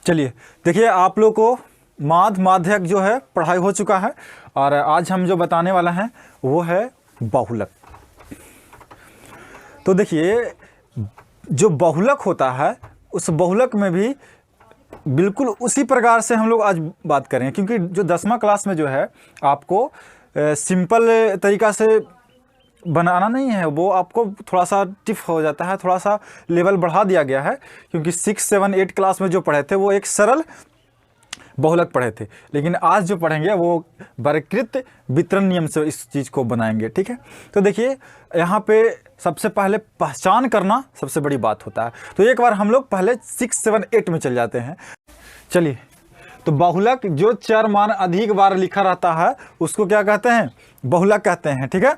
चलिए देखिए, आप लोग को माध्यक जो है पढ़ाई हो चुका है और आज हम जो बताने वाला हैं वो है बहुलक। तो देखिए, जो बहुलक होता है उस बहुलक में भी बिल्कुल उसी प्रकार से हम लोग आज बात करेंगे, क्योंकि जो 10वां क्लास में जो है आपको सिंपल तरीका से बनाना नहीं है, वो आपको थोड़ा सा टिफ हो जाता है, थोड़ा सा लेवल बढ़ा दिया गया है, क्योंकि 6, 7, 8 क्लास में जो पढ़े थे वो एक सरल बहुलक पढ़े थे, लेकिन आज जो पढ़ेंगे वो वर्गीकृत वितरण नियम से इस चीज़ को बनाएंगे। ठीक है, तो देखिए यहाँ पे सबसे पहले पहचान करना सबसे बड़ी बात होता है। तो एक बार हम लोग पहले 6, 7, 8 में चल जाते हैं। चलिए, तो बहुलक जो चर मान अधिक बार लिखा रहता है उसको क्या कहते हैं? बहुलक कहते हैं। ठीक है,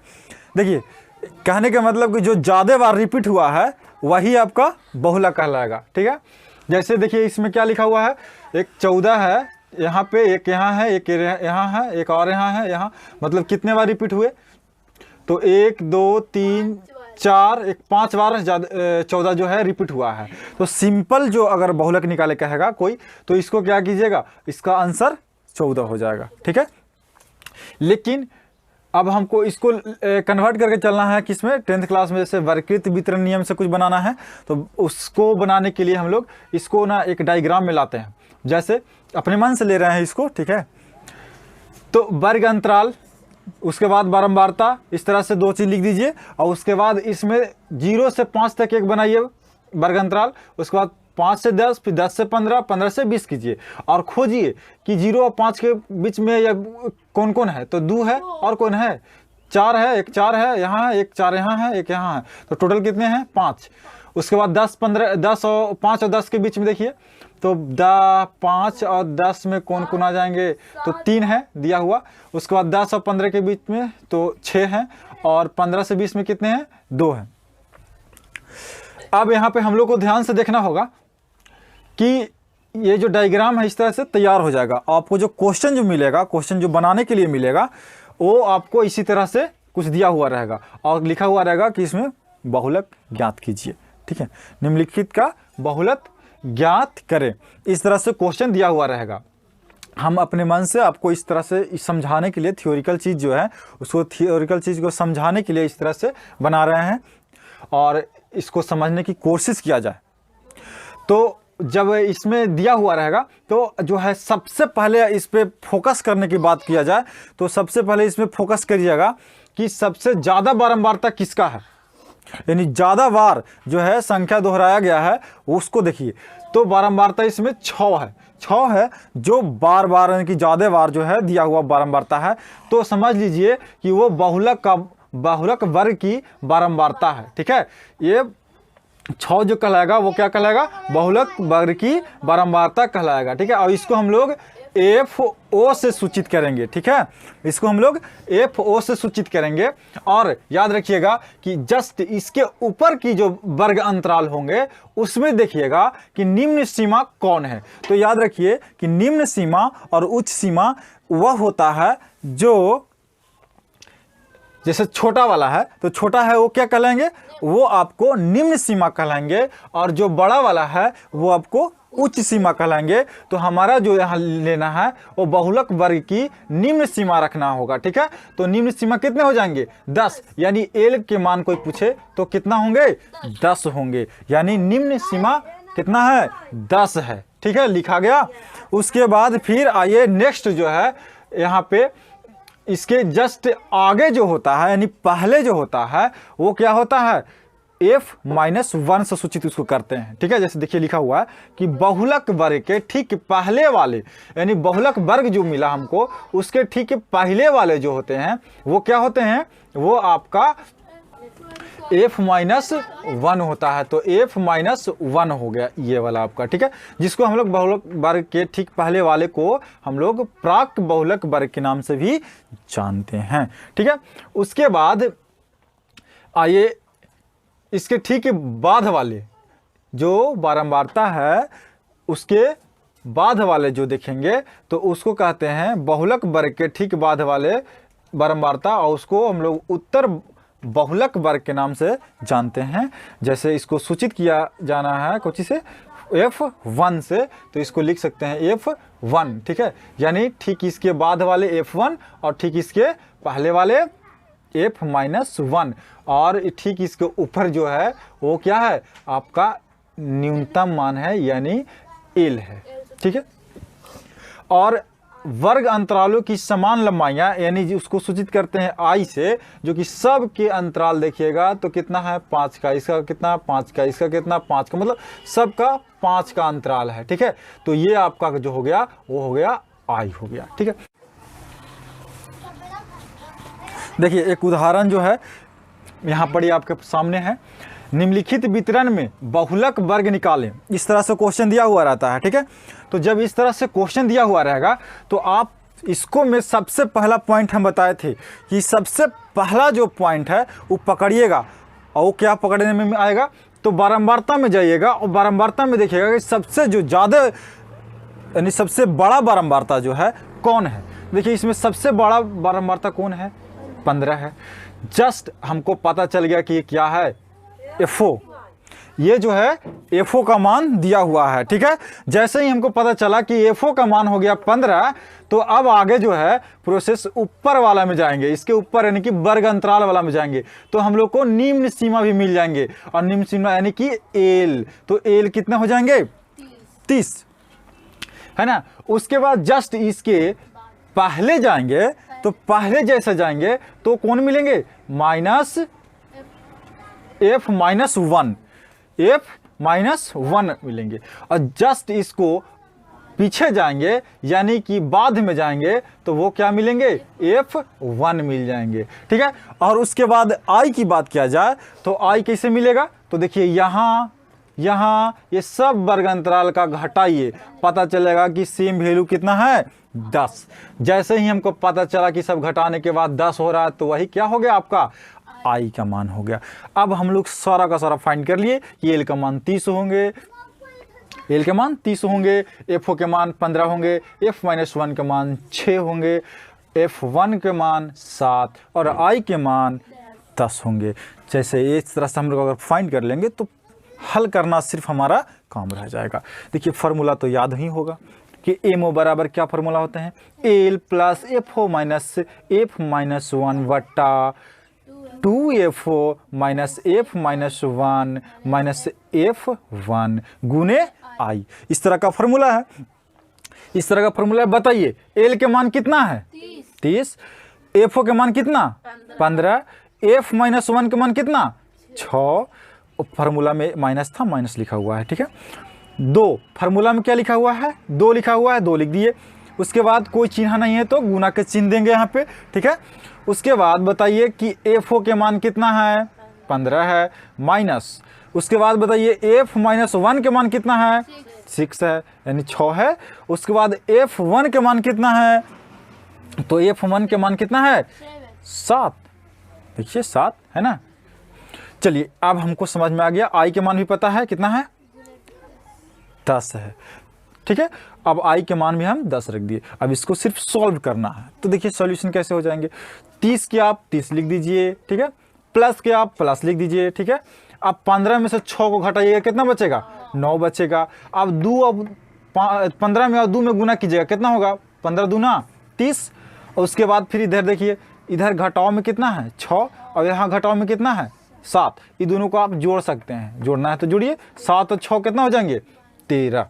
देखिए कहने का मतलब कि जो ज़्यादा बार रिपीट हुआ है वही आपका बहुलक कहलाएगा। ठीक है, जैसे देखिए इसमें क्या लिखा हुआ है, एक 14 है यहाँ पे, एक यहाँ है, एक यहाँ है, एक और यहाँ है, यहाँ मतलब कितने बार रिपीट हुए? तो 1, 2, 3, 4, एक 5 बार 14 जो है रिपीट हुआ है। तो सिंपल जो अगर बहुलक निकाले कहेगा कोई, तो इसको क्या कीजिएगा, इसका आंसर 14 हो जाएगा। ठीक है, लेकिन अब हमको इसको कन्वर्ट करके चलना है किसमें? 10th क्लास में जैसे वर्गीकृत वितरण नियम से कुछ बनाना है, तो उसको बनाने के लिए हम लोग इसको ना एक डायग्राम में लाते हैं, जैसे अपने मन से ले रहे हैं इसको। ठीक है, तो वर्ग अंतराल, उसके बाद बारंबारता, इस तरह से 2 चीज़ लिख दीजिए, और उसके बाद इसमें 0 से 5 तक एक बनाइए वर्ग अंतराल, उसके बाद 5 से 10, फिर 10 से 15, 15 से 20 कीजिए और खोजिए कि 0 और 5 के बीच में या कौन कौन है। तो 2 है और कौन है? 4 है, एक 4 है यहाँ है, एक 4 यहाँ है, एक यहाँ है, तो टोटल कितने हैं? 5। उसके बाद 10, 15, 10 और 5 और 10 के बीच में देखिए, तो 5 और 10 में कौन कौन आ जाएंगे? तो 3 है दिया हुआ। उसके बाद 10 और 15 के बीच में तो 6 हैं, और 15 से 20 में कितने हैं? 2 हैं। अब यहाँ पे हम लोग को ध्यान से देखना होगा कि ये जो डायग्राम है इस तरह से तैयार हो जाएगा। आपको जो क्वेश्चन जो मिलेगा, क्वेश्चन जो बनाने के लिए मिलेगा, वो आपको इसी तरह से कुछ दिया हुआ रहेगा और लिखा हुआ रहेगा कि इसमें बहुलक ज्ञात कीजिए। ठीक है, निम्नलिखित का बहुलक ज्ञात करें, इस तरह से क्वेश्चन दिया हुआ रहेगा। हम अपने मन से आपको इस तरह से समझाने के लिए थियोरिकल चीज़ जो है उसको, थियोरिकल चीज़ को समझाने के लिए इस तरह से बना रहे हैं और इसको समझने की कोशिश किया जाए। तो जब इसमें दिया हुआ रहेगा तो जो है सबसे पहले इस पे फोकस करने की बात किया जाए, तो सबसे पहले इसमें फोकस करिएगा कि सबसे ज़्यादा बारंबारता किसका है, यानी ज़्यादा बार जो है संख्या दोहराया गया है उसको देखिए। तो बारंबारता इसमें 6 है, 6 है जो बार बार यानी कि ज़्यादा बार जो है दिया हुआ बारंबारता है। तो समझ लीजिए कि वो बहुलक वर्ग की बारंबारता है। ठीक है, ये 6 जो कहलाएगा वो क्या कहलाएगा? बहुलक वर्ग की बारंबारता कहलाएगा। ठीक है, और इसको हम लोग FO से सूचित करेंगे। ठीक है, इसको हम लोग FO से सूचित करेंगे। और याद रखिएगा कि जस्ट इसके ऊपर की जो वर्ग अंतराल होंगे उसमें देखिएगा कि निम्न सीमा कौन है। तो याद रखिए कि निम्न सीमा और उच्च सीमा वह होता है जो, जैसे छोटा वाला है तो छोटा है वो क्या कहलाएंगे? वो आपको निम्न सीमा कहलाएंगे, और जो बड़ा वाला है वो आपको उच्च सीमा कहलाएंगे। तो हमारा जो यहाँ लेना है वो बहुलक वर्ग की निम्न सीमा रखना होगा। ठीक है, तो निम्न सीमा कितने हो जाएंगे? 10, यानी L के मान कोई पूछे तो कितना होंगे? 10 होंगे, यानी निम्न सीमा कितना है? 10 है। ठीक है, लिखा गया। उसके बाद फिर आइए नेक्स्ट जो है यहाँ पे इसके जस्ट आगे जो होता है, यानी पहले जो होता है वो क्या होता है? F-1 से सूचित उसको करते हैं। ठीक है, जैसे देखिए लिखा हुआ है कि बहुलक वर्ग के ठीक पहले वाले, यानी बहुलक वर्ग जो मिला हमको उसके ठीक पहले वाले जो होते हैं वो क्या होते हैं? वो आपका F-1 होता है। तो F-1 हो गया ये वाला आपका। ठीक है, जिसको हम लोग बहुलक वर्ग के ठीक पहले वाले को हम लोग प्राक बहुलक वर्ग के नाम से भी जानते हैं। ठीक है, उसके बाद आइए इसके ठीक बाद वाले जो बारंबारता है उसके बाद वाले जो देखेंगे तो उसको कहते हैं बहुलक वर्ग के ठीक बाद वाले बारंबारता, और उसको हम लोग उत्तर बहुलक वर्ग के नाम से जानते हैं। जैसे इसको सूचित किया जाना है कुछ से F1 से, तो इसको लिख सकते हैं F1, ठीक है। यानी ठीक इसके बाद वाले F1 और ठीक इसके पहले वाले F-1 और ठीक इसके ऊपर जो है वो क्या है, आपका न्यूनतम मान है यानी L है, ठीक है। और वर्ग अंतरालों की समान लंबाइयां यानी उसको सूचित करते हैं I से, जो कि सब के अंतराल देखिएगा तो कितना है 5 का, इसका कितना 5 का, इसका कितना 5 का, मतलब सबका 5 का अंतराल है, ठीक है। तो ये आपका जो हो गया वो हो गया I हो गया, ठीक है। देखिए एक उदाहरण जो है यहाँ पर ही आपके सामने है, निम्नलिखित वितरण में बहुलक वर्ग निकालें। इस तरह से क्वेश्चन दिया हुआ रहता है, ठीक है। तो जब इस तरह से क्वेश्चन दिया हुआ रहेगा तो आप इसको में सबसे पहला पॉइंट हम बताए थे कि सबसे पहला जो पॉइंट है वो पकड़िएगा, और वो क्या पकड़ने में आएगा, तो बारंबारता में जाइएगा और बारंबारता में देखिएगा कि सबसे जो ज़्यादा यानी सबसे बड़ा बारंबारता जो है कौन है। देखिए इसमें सबसे बड़ा बारंबारता कौन है, 15 है। जस्ट हमको पता चल गया कि ये क्या है, FO। ये जो है FO का मान दिया हुआ है, ठीक है। जैसे ही हमको पता चला कि FO का मान हो गया 15, तो अब आगे जो है प्रोसेस ऊपर वाला में जाएंगे, इसके ऊपर यानी कि वर्ग अंतराल वाला में जाएंगे, तो हम लोग को निम्न सीमा भी मिल जाएंगे। और निम्न सीमा यानी कि L, तो L कितने हो जाएंगे 30, है ना। उसके बाद जस्ट इसके पहले जाएंगे, तो पहले जैसे जाएंगे तो कौन मिलेंगे, F-1 मिलेंगे। और जस्ट इसको पीछे जाएंगे यानी कि बाद में जाएंगे तो वो क्या मिलेंगे, F1 मिल जाएंगे, ठीक है। और उसके बाद I की बात किया जाए तो I कैसे मिलेगा, तो देखिए यहाँ ये सब वर्ग अंतराल का घटाइए, पता चलेगा कि सेम वैल्यू कितना है 10। जैसे ही हमको पता चला कि सब घटाने के बाद 10 हो रहा है, तो वही क्या हो गया आपका I का मान हो गया। अब हम लोग सारा का सारा फाइंड कर लिए कि L का मान 30 होंगे, L के मान 30 होंगे, FO के मान 15 होंगे, F-1 के मान 6 होंगे, F1 के मान 7 और I के मान 10 होंगे। जैसे इस तरह से हम लोग अगर फाइंड कर लेंगे तो हल करना सिर्फ हमारा काम रह जाएगा। देखिए फार्मूला तो याद ही होगा कि MO बराबर क्या फार्मूला होते हैं, L plus FO minus F-1 वट्टा 2FO minus F-1 minus F1 गुने I। इस तरह का फार्मूला है, इस तरह का फार्मूला है। बताइए L के मान कितना है 30, FO के मान कितना 15, F-1 के मान कितना 6, फार्मूला में माइनस था, माइनस लिखा हुआ है, ठीक है। 2 फार्मूला में क्या लिखा हुआ है, 2 लिखा हुआ है, 2 लिख दिए। उसके बाद कोई चिन्ह नहीं है तो गुना के चिन्ह देंगे यहाँ पे, ठीक है। उसके बाद बताइए कि FO के मान कितना है 15 है, माइनस उसके बाद बताइए F-1 के मान कितना है 6 है यानी 6 है। उसके बाद F1 के मान कितना है, तो F1 के मान कितना है 7, देखिए 7 है ना। चलिए अब हमको समझ में आ गया, I के मान भी पता है कितना है 10 है, ठीक है। अब I के मान भी हम 10 रख दिए, अब इसको सिर्फ सॉल्व करना है। तो देखिए सॉल्यूशन कैसे हो जाएंगे, 30 के आप 30 लिख दीजिए, ठीक है, प्लस के आप प्लस लिख दीजिए, ठीक है। अब 15 में से 6 को घटाइएगा, कितना बचेगा 9 बचेगा। अब 15 में और 2 में गुना कीजिएगा, कितना होगा 15 दूना 30। और उसके बाद फिर इधर देखिए, इधर घटाओ में कितना है 6 और यहाँ घटाओ में कितना है 7, ये दोनों को आप जोड़ सकते हैं, जोड़ना है तो जोड़िए। 7 और 6 कितना हो जाएंगे 13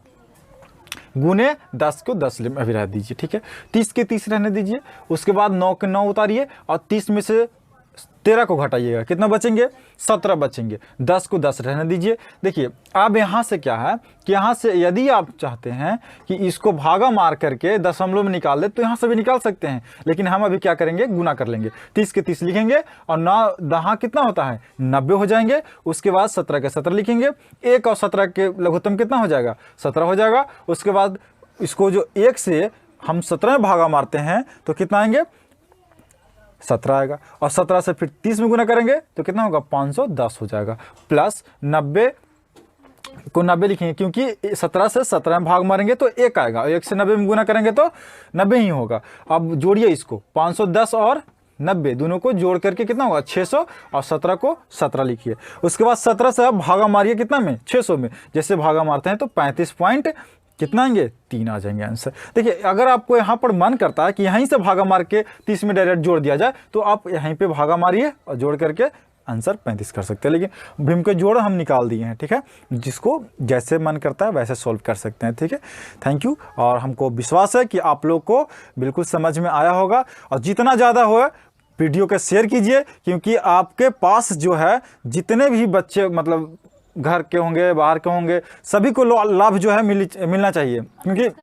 गुने 10 को 10 अभी रह दीजिए, ठीक है। 30 के 30 रहने दीजिए। उसके बाद 9 के 9 उतारिए और 30 में से 13 को घटाइएगा, कितना बचेंगे 17 बचेंगे। 10 को 10 रहने दीजिए। देखिए अब यहाँ से क्या है कि यहाँ से यदि आप चाहते हैं कि इसको भागा मार करके दशमलव में निकाल दे तो यहाँ से भी निकाल सकते हैं, लेकिन हम अभी क्या करेंगे गुना कर लेंगे। 30 के 30 लिखेंगे और 9 कितना होता है 90 हो जाएंगे। उसके बाद 17 के 17 लिखेंगे, 1 और 17 के लघुत्तम कितना हो जाएगा 17 हो जाएगा। उसके बाद इसको जो 1 से हम 17 में भागा मारते हैं तो कितना आएंगे 17 आएगा। और 17 से फिर 30 में गुना करेंगे तो कितना होगा 510 हो जाएगा। प्लस 90 को 90 लिखेंगे क्योंकि 17 से 17 में भाग मारेंगे तो 1 आएगा, 1 से 90 में गुना करेंगे तो 90 ही होगा। अब जोड़िए इसको 510 और 90 दोनों को जोड़ करके कितना होगा 600 और 17 को 17 लिखिए। उसके बाद 17 से आप भागा मारिए कितना में 600 में, जैसे भागा मारते हैं तो 35 पॉइंट कितना आएंगे 3 आ जाएंगे आंसर। देखिए अगर आपको यहाँ पर मन करता है कि यहीं से भागा मार के 30 में डायरेक्ट जोड़ दिया जाए तो आप यहीं पे भागा मारिए और जोड़ करके आंसर 35 कर सकते हैं, लेकिन भीम के जोड़ हम निकाल दिए हैं, ठीक है। जिसको जैसे मन करता है वैसे सॉल्व कर सकते हैं, ठीक है। Thank you. और हमको विश्वास है कि आप लोग को बिल्कुल समझ में आया होगा, और जितना ज़्यादा हो वीडियो को शेयर कीजिए, क्योंकि आपके पास जो है जितने भी बच्चे मतलब घर के होंगे बाहर के होंगे सभी को लाभ जो है मिलना चाहिए, क्योंकि